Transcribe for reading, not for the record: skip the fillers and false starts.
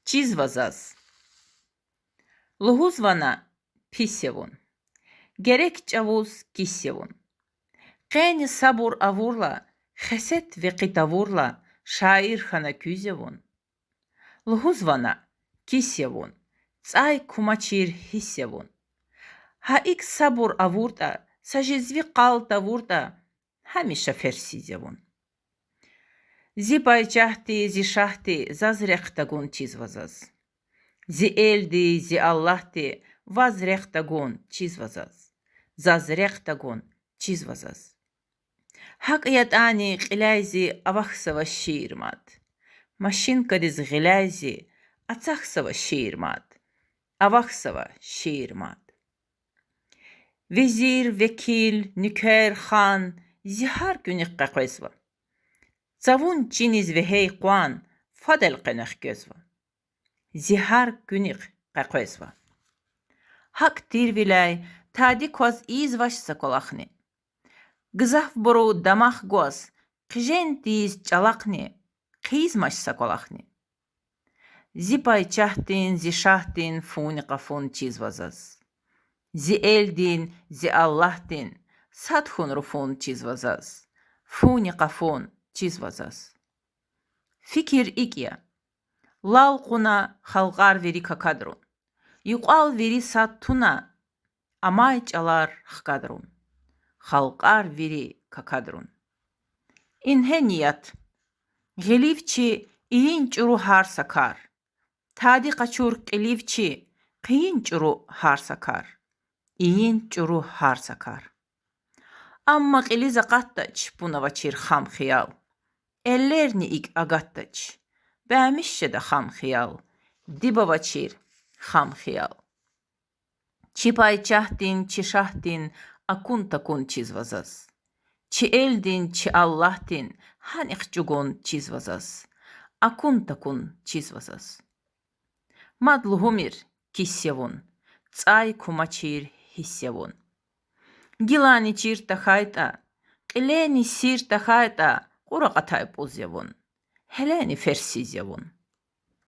Чизвазаз. Лугузвана писевун. Gerek çavuz kissevun. Qeni sabur avurla, xeset ve qitavurla, şair xana küzevun. Lhuzvana kissevun. Tsay kumaçir hissevun. Haik sabur avurda, sajezvi qalta vurda, hamişa fersizevun. Zi payçahti, zi şahti, zazrektagun çizvazaz. Zi eldi, zi Allahti, vazrektagun çizvazaz. Zazrektagun çizvazaz. Hak yatani qilayzi avaxsava şiirmat. Maşinka diz qilayzi atsaxsava şiirmat. Avaxsava şiirmat. Vezir, vekil, nüker, xan, zihar günik qaqesva. Zavun çiniz ve heyquan, fadel qenex gözva. Zihar günik qaqesva. Hak tirvilay, tadi koz izvaş sakolaqni. Gızaf boru damaq goz, qijen tiz çalaqni, qizmaş sakolaqni. Zipay çahtin, zişahtin, funi qafun çizvazaz. Zi eldin, zi Allahtin, sadhun rufun çizvazaz. Funi qafun çizvazaz. Fikir ikya. Lal quna xalqar veri kakadrun. Yuqal veri sattuna, amay çalar xkadrun. Xalqar veri kakadrun. İnhe niyat. Gelivçi iyin çuru har sakar. Tadi qaçur qilivçi qiyin çuru har sakar. İyin çuru har sakar. Amma qiliza qattaç buna vaçir xam xiyal. Ellerni ik agattaç. Bəmişşe de xam xiyal. Diba vaçir xam xiyal. Çipay çahdin, çişahdin, akun takun çizvazaz. Çi eldin, çi Allahtin, hanik cugun çizvazaz. Akun takun çizvazaz. Madluhumir kissevun. Tsay kumaçir hissevun. Gilani çir tahayta, qileni sir tahayta, qura qatay pozevun. Heleni fersizevun.